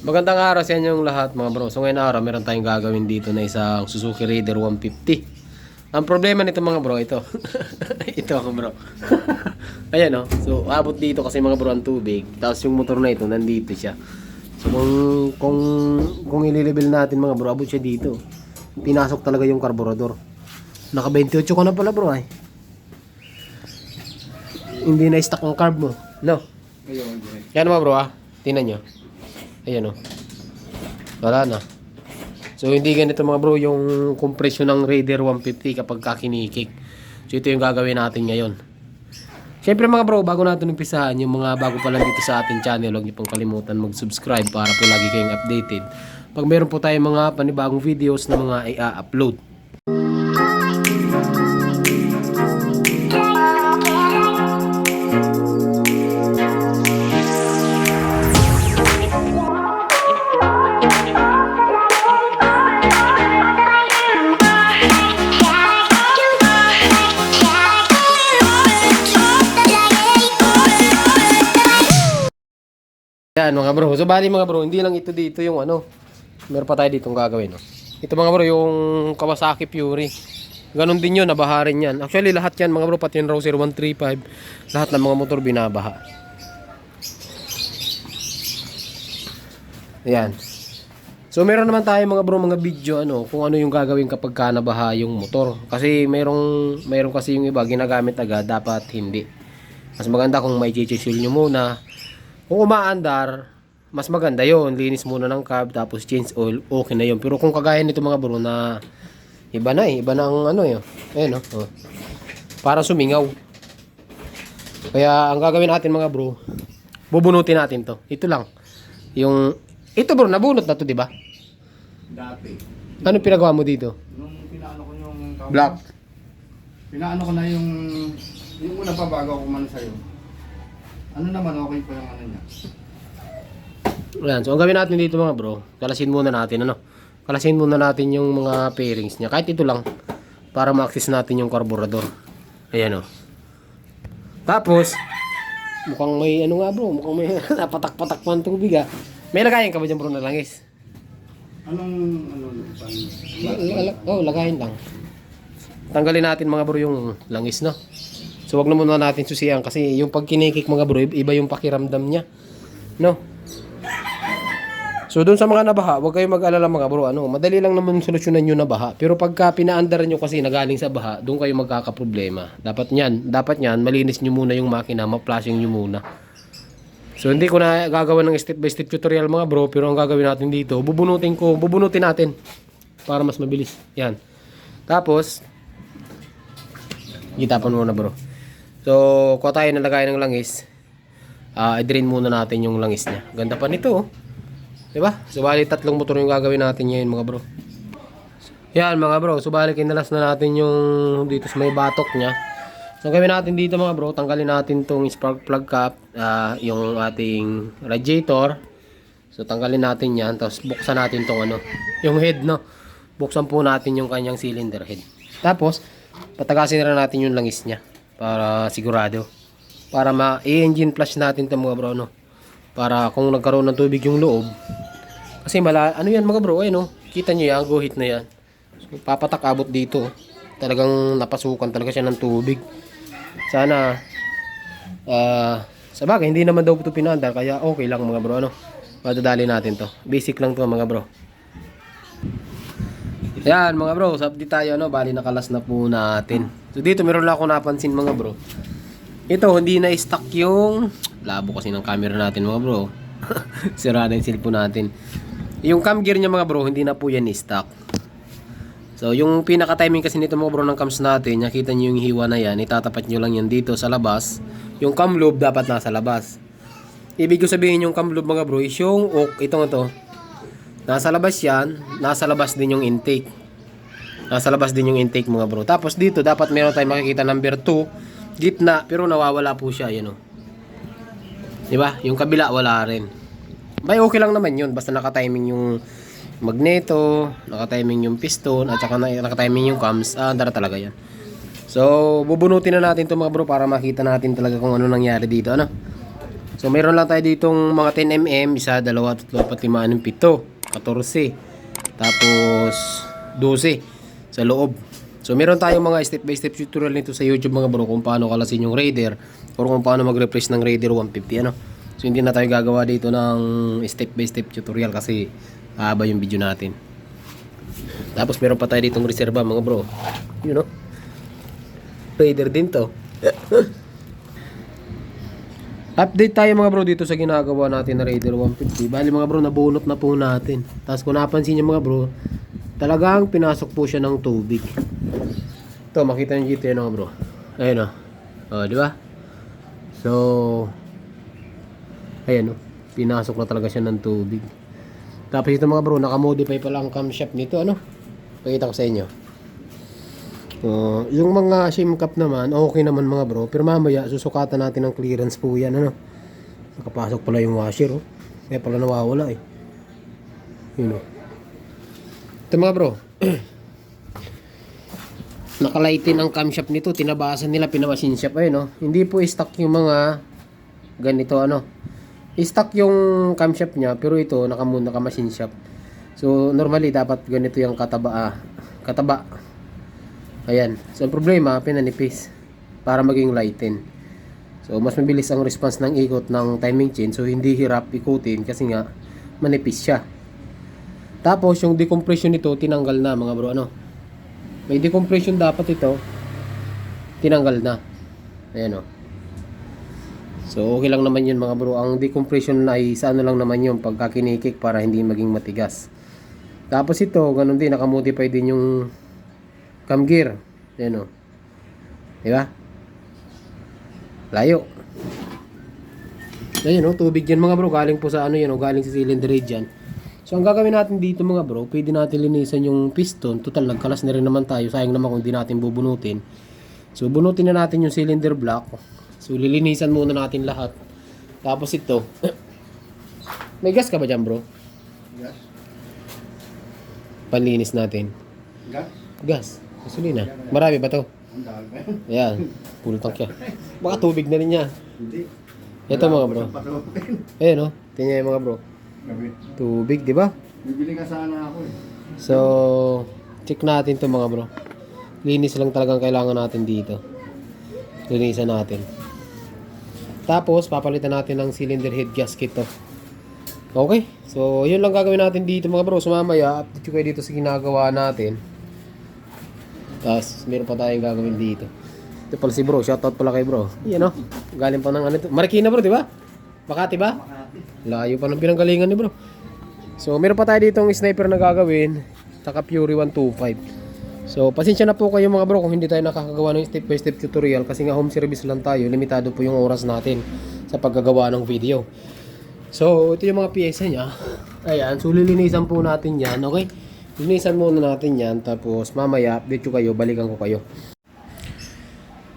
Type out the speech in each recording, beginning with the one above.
Magandang araw sa inyong lahat mga bro. So ngayon araw meron tayong gagawin dito na isang Suzuki Raider 150. Ang problema nito mga bro, ito. Ito ako bro. Ayan oh. So abot dito kasi mga bro ang tubig. Tapos yung motor na ito nandito siya. So kung i-level natin mga bro, abot siya dito. Pinasok talaga yung carburetor. Naka 28 ko na pala bro ay. Hindi na stock ang carb mo. No. Yan mga bro tingnan nyo. Ayan o. Wala na. So hindi ganito mga bro yung compression ng Raider 150 kapag kakinikik. So ito yung gagawin natin ngayon. Siyempre mga bro, bago natin umpisahan, yung mga bago pa lang dito sa ating channel, huwag niyo pong kalimutan mag-subscribe para po lagi kayong updated pag meron po tayong mga panibagong videos na mga i-upload. Yan mga bro. So bali mga bro, hindi lang ito dito yung ano. Meron pa tayo ditong gagawin. No? Ito mga bro, yung Kawasaki Fury. Ganon din yun, nabaha rin yan. Actually lahat yan mga bro, pati yung Rouser 135. Lahat ng mga motor binabaha. Yan. So meron naman tayo mga bro, mga video ano, kung ano yung gagawin kapag ka nabaha yung motor. Kasi meron kasi yung iba ginagamit agad, dapat hindi. Mas maganda kung may chichisil nyo muna. Kung umaandar, mas maganda yon, linis muna ng carb tapos change oil, okay na yon. Pero kung kagaya nito mga bro na iba na ang ano yun. Ayan oh. Para sumingaw. Kaya ang gagawin natin mga bro, bubunutin natin to. Ito lang. Ito bro, nabunot na to, di ba? Dati. Ano pinagawa mo dito? Nung pinaano ko yung Black. Pinaano ko na yung una pa bago ako man sa'yo. Ano naman, okay pa yung ano niya. Ayan, so ang gawin natin dito mga bro, kalasin muna natin Kalasin muna natin yung mga pairings niya. Kahit ito lang para ma-access natin yung carburetor. Ayan oh. Tapos mukhang may ano nga bro, mukhang may napatak-patak pa ang tubig ah. May lagayan ka ba dyan bro na langis? Anong Lagayin lang. Tanggalin natin mga bro yung langis no. So wag na muna natin susiyan kasi yung pag kinikik mga bro, iba yung pakiramdam niya. No? So doon sa mga nabaha, wag kayong mag-alala mga bro, madali lang naman solusyonan yung nabaha. Pero pagka pinaandar nyo kasi nagaling sa baha, doon kayo magkakaproblema. Dapat niyan, malinis nyo muna yung makina, ma-flashing nyo muna. So hindi ko na gagawa ng step by step tutorial mga bro, pero ang gagawin natin dito, bubunutin natin para mas mabilis. Yan. Tapos itapon muna bro. So kuha tayo ng lagay ng langis. I-drain muna natin yung langis niya. Ganda pa nito oh. Diba? So bali 3 motor yung gagawin natin ngayon mga bro. Yan mga bro. So bali kinalas na natin yung dito sa may batok niya. So gawin natin dito mga bro, tanggalin natin tong spark plug cap, yung ating radiator. So tanggalin natin yan, tapos buksan natin tong yung head no. Buksan po natin yung kanyang cylinder head. Tapos patagasin na natin yung langis niya para sigurado. Para ma-engine flush natin 'tong mga bro no. Para kung nagkaroon ng tubig yung loob. Kasi yan mga bro, ayun kita niyo yan, guhit na yan. So, papatak abot dito. Talagang napasukan talaga siya ng tubig. Sana sa bagay hindi naman daw ito pinandar kaya okay lang mga bro madadali natin to, basic lang to mga bro. Yan mga bro, sa update tayo bali nakalas na po natin. So dito meron lang ako napansin mga bro, ito hindi na stock yung labo kasi ng camera natin mga bro. Sira na yung cellphone natin. Yung cam gear niya mga bro, hindi na po yan stock. So, yung pinaka-timing kasi nito mga bro ng cams natin, nakita nyo yung hiwa na yan, itatapat nyo lang yan dito sa labas. Yung cam loop dapat nasa labas. Ibig ko sabihin yung cam loop mga bro, is yung itong ito. Nasa labas yan, nasa labas din yung intake. Nasa labas din yung intake mga bro. Tapos dito, dapat meron tayong makikita number 2, gitna, pero nawawala po siya, yan o. Diba? Yung kabila, wala rin. May okay lang naman yun, basta naka-timing yung magneto, naka-timing yung piston, at saka naka-timing yung cams, andar talaga yan. So, bubunutin na natin ito mga bro para makita natin talaga kung ano nangyari dito, So meron lang tayo ditong mga 10mm, isa, dalawa, tatlo, apat, lima, anim, pito, 14, tapos 12 sa loob. So meron tayong mga step by step tutorial nito sa YouTube mga bro, kung paano kalasin yung Raider or kung paano mag-replace ng Raider 150 ano. So hindi na tayo gagawa dito ng step by step tutorial kasi haba yung video natin. Tapos meron pa tayo ditong reserva mga bro. You know, Raider din to. Update tayo mga bro dito sa ginagawa natin na Raider 150. Bali mga bro, nabunot na po natin. Tapos kung napansin nyo mga bro, talagang pinasok po siya ng tubig. Ito, makita nyo dito yan mga bro. Ayun o. O, di ba? So, ayan o. Pinasok na talaga siya ng tubig. Tapos ito mga bro, nakamodify pa lang ang camshaft nito. Ano? Pakita ko sa inyo. Yung mga shim cap naman, okay naman mga bro. Pero mamaya, susukatan natin ang clearance po yan. Ano? Nakapasok pala yung washer. Oh. Kaya pala nawawala eh. Yun oh. Ito mga bro. Nakalightin ang camshaft nito. Tinabasan nila, pinamasin shop. Ayun oh. Hindi po stock yung mga ganito ano. Stock yung camshaft niya. Pero ito, nakamasin shop. So normally, dapat ganito yung kataba. Ayan. So, ang problema, pinanipis para maging lighten. So, mas mabilis ang response ng ikot ng timing chain. So, hindi hirap ikutin kasi nga manipis siya. Tapos, yung decompression nito, tinanggal na mga bro. Ano? May decompression dapat ito. Tinanggal na. Ayan o. So, okay lang naman yun mga bro. Ang decompression ay sa ano lang naman yun. Pagka kinikik para hindi maging matigas. Tapos ito, ganun din. Nakamodify din yung cam gear. Ayan o. Diba? Layo. Ayan o. Tubig yan mga bro. Galing po sa ano yan o. Galing sa cylinder head yan. So ang gagawin natin dito mga bro, pwede natin linisan yung piston. Total nagkalas na rin naman tayo. Sayang naman kung hindi natin bubunutin. So bunutin na natin yung cylinder block. So lilinisan muna natin lahat. Tapos ito. May gas ka ba dyan bro? Gas? Panlinis natin. Gas? Gas. Gasolina. Marami ba to? Ang dahil ba yun? Ayan. Full tank yan. Baka tubig na rin yan. Hindi. Ito mga bro. Ayan o. Tingnan yung mga bro. Gabi. Tubig, di ba? Bibili ka sana ako eh. So, check natin to mga bro. Linis lang talagang kailangan natin dito. Linisan natin. Tapos, papalitan natin ng cylinder head gasket to. Okay? So, yun lang gagawin natin dito mga bro. So, mamaya, update ko kayo dito sa ginagawa natin. Tapos, meron pa tayong gagawin dito. Ito pala si bro. Shoutout pala kay bro. Yan o. Galing pa ng ano ito. Marikina bro, di ba? Makati ba? Layo pa ng pinanggalingan ni bro. So, meron pa tayo ditong sniper na gagawin. Saka Fury 125. So, pasensya na po kayo mga bro kung hindi tayo nakakagawa ng step by step tutorial. Kasi nga home service lang tayo. Limitado po yung oras natin sa paggagawa ng video. So, ito yung mga pyesa niya. Ayan. So, lilinisan po natin yan. Okay? Linisan muna natin yan. Tapos, mamaya, update ko kayo. Balikan ko kayo.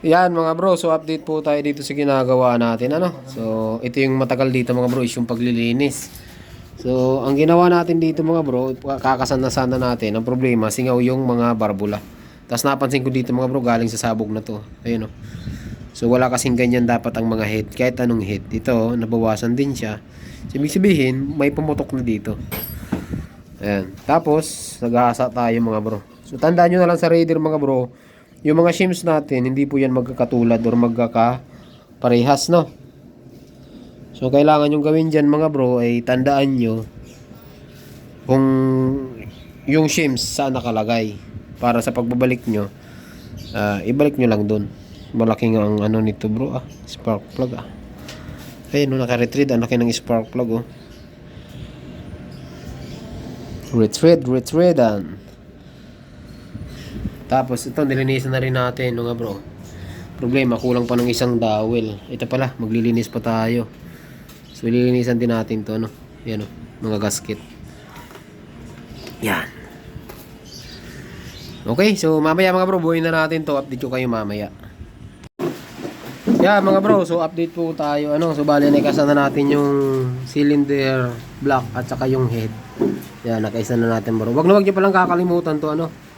Yan mga bro, so update po tayo dito sa ginagawa natin ano. So ito yung matagal dito mga bro, is yung paglilinis. So ang ginawa natin dito mga bro, kakasan na sana natin. Ang problema, singaw yung mga barbula. Tapos napansin ko dito mga bro, galing sa sabog na to. Ayun o. So wala kasing ganyan dapat ang mga head, kahit anong head. Ito, nabawasan din siya. So, ibig sabihin, may pumutok na dito. Ayan. Tapos, naghahasa tayo mga bro. So tandaan nyo na lang sa Raider mga bro, yung mga shims natin, hindi po yan magkakatulad or magkakaparehas, no? So, kailangan yung gawin dyan, mga bro, ay tandaan nyo kung yung shims saan nakalagay. Para sa pagbabalik nyo, ibalik nyo lang dun. Malaking ang ano nito, bro, spark plug, Ayun, no, naka-retread, ang laki ng spark plug, Retreadan. Tapos ito nilinisan na rin natin mga bro. Problema, kulang pa ng isang dowel. Ito pala, maglilinis pa tayo. So lilinisan din natin to, no. Yan, mga gasket. Yan. Okay, so mamaya mga bro, buuin na natin to. Update ko kayo mamaya. Yeah, mga bro, so update po tayo. So bali nakaisa na natin yung cylinder block at saka yung head. Yan, nakaisa na natin bro. Wag na wag niyo palang kakalimutan to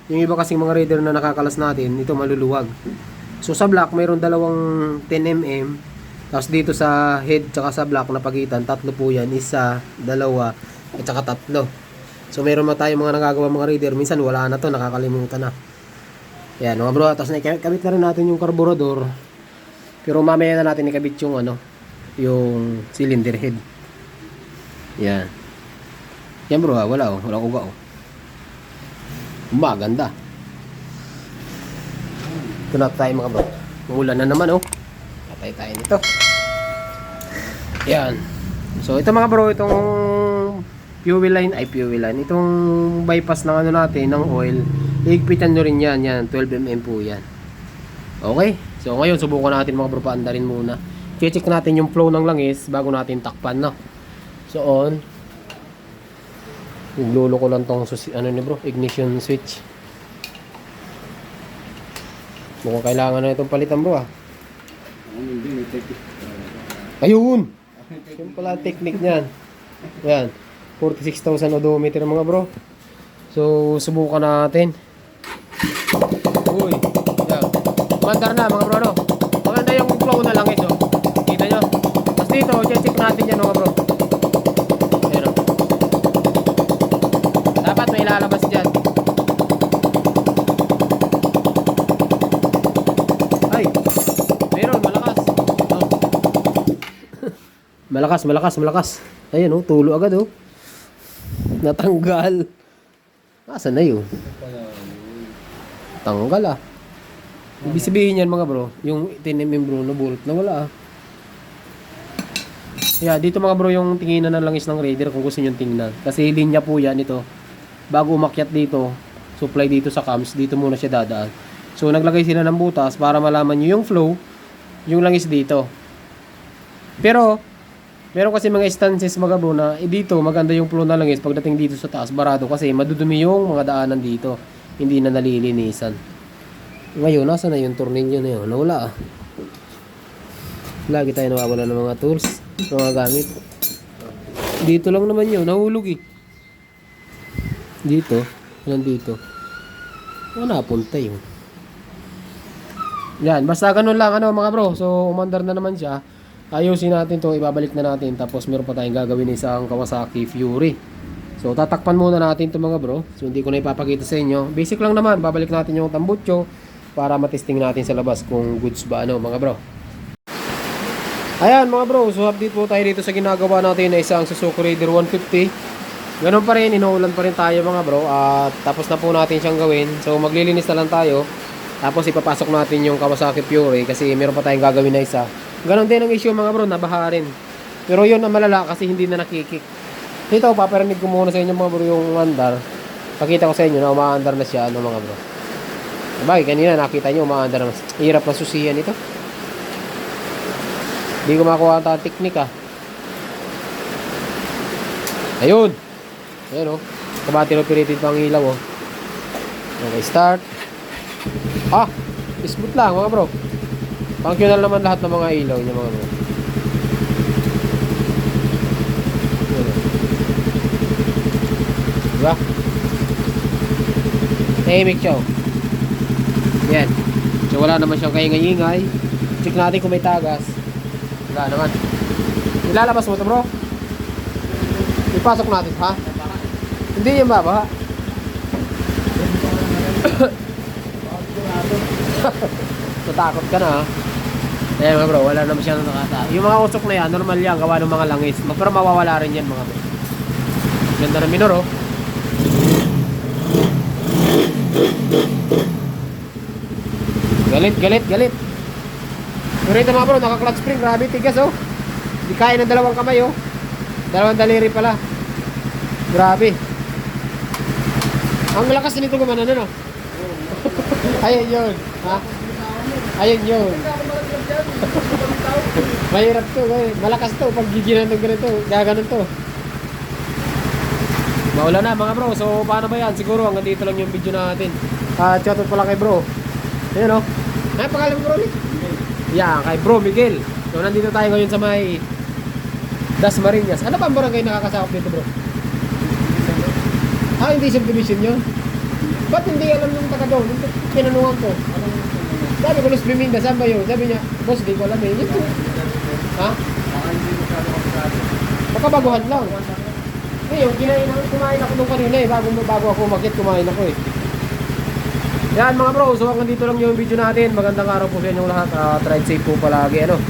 Yung iba kasing mga Raider na nakakalas natin, ito maluluwag. So sa block, mayroon dalawang 10mm, Tapos dito sa head tsaka sa block na pagitan, tatlo po yan. Isa, dalawa, at saka tatlo. So meron mga tayo mga nagagawa mga reader. Minsan wala na to, nakakalimutan na. Yan mga bro. Tapos nakabit na rin natin yung carburetor. Pero mamaya na natin ikabit yung yung cylinder head. Yan. Yan bro, wala walang uga Maganda. Ito na tayo mga bro. Uulan na naman Patay tayo nito. Yan. So ito mga bro, itong fuel line. Itong bypass ng natin, ng oil. Higpitan nyo rin yan. 12mm po yan. Okay. So ngayon, subukan natin mga bro, paandarin muna. Check natin yung flow ng langis bago natin takpan, no? So on. Iglulo ko lang tong ignition switch. Mukhang kailangan na itong palitan bro Ayun! Yung pala technique niyan. Yan. 46,000 odometer mga bro. So subukan natin. Uy. Yan. Mandar na mga bro Maganda yung flow na lang ito. Kita nyo? Tapos dito, check natin yan mga bro. Dapat may lalabas dyan. Ay! Meron, malakas. Malakas. Ayan tulo agad Natanggal. Nasaan na yun? Tanggal Ibig sabihin yan mga bro, yung 10mm bro na bolt na wala Yeah, dito mga bro yung tinginan ng langis ng raider kung gusto nyo tingnan. Kasi linya po yan ito. Bago umakyat dito, supply dito sa cams, dito muna siya dadaan. So naglagay sila ng butas para malaman nyo yung flow, yung langis dito. Pero meron kasi mga instances mga bro na dito maganda yung flow na langis pagdating dito sa taas barado kasi madudumi yung mga daanan dito. Hindi na nalilinisan. Ngayon, nasa na yung tornilyo na yun? Nawala Lagi tayo nawawala ng mga tools, ng mga gamit. Dito lang naman yun, nahulog Dito, nandito. Wala punta yun. Yan, basta ganun lang mga bro. So umandar na naman siya. Ayusin natin to, ibabalik na natin. Tapos meron pa tayong gagawin isang Kawasaki Fury. So tatakpan muna natin to mga bro. So hindi ko na ipapakita sa inyo. Basic lang naman, babalik natin yung tambutso para matesting natin sa labas kung goods ba mga bro. Ayan mga bro, so update po tayo dito sa ginagawa natin na isang Suzuki Raider 150. Ganun pa rin, inuulan pa rin tayo mga bro. At tapos na po natin siyang gawin. So maglilinis na lang tayo. Tapos ipapasok natin yung Kawasaki Fury kasi meron pa tayong gagawin na isa. Ganun din ang issue mga bro, nabaha rin. Pero yun ang malala kasi hindi na nakikik. Dito, paparinig ko muna sa inyo mga bro yung andar. Pakita ko sa inyo na umaandar na siya mga bro. Bagay, kanina nakita nyo umaandar na. Hirap na susiyan ito. Hindi ko makuha ang teknik Ayun. Ayun Kabattery operated pang ilaw Okay, start. Smooth lang mga bro. Functional naman lahat ng mga ilaw niya mga bro. Diba? Tahimik siya Yan. So wala naman siyang kaingay-ingay. Check natin kung may tagas. Wala naman. Ilalabas mo ito bro. Ipasok natin Hindi yung baba Natakot ka na Ayan mga bro, wala naman siyang nakata. Yung mga usok na yan, normal yan, gawa ng mga langis. Pero mawawala rin yan mga bro. Ganda ng minor Galit. Pero ito mga bro, naka-clutch spring, grabe tigas Di kaya ng dalawang kamay Dalawang daliri pala. Grabe. Ang lakas nito gumanan Ayun yun. Ayun yun. Mahirap to. Malakas to. Pag giginan ng ganito. Gaganon to. Maulan na mga bro. So paano ba yan? Siguro hanggang dito lang yung video natin. Shoutout pala kay bro. Ayun Ano pangalan mo bro ulit? Yan, kay bro Miguel. So nandito tayo ngayon sa may Dasmariñas. Ano pa ang barangay nakakasakop dito bro? Hindi subdivision yun. Ba't hindi alam ng taga doon? Pinanungan ko. Sabi ko, Los Biminda, saan ba yun? Sabi niya, boss, di ko alam Ito. Ha? Baka hindi masyado kapitado. Magkabaguhan lang. Ngayon, kumain ako nung kanina eh. Bago ako umakyat, kumain ako eh. Yan mga bro, so hanggang dito lang yung video natin. Magandang araw po sa inyong lahat. Ride safe po palagi. Ano?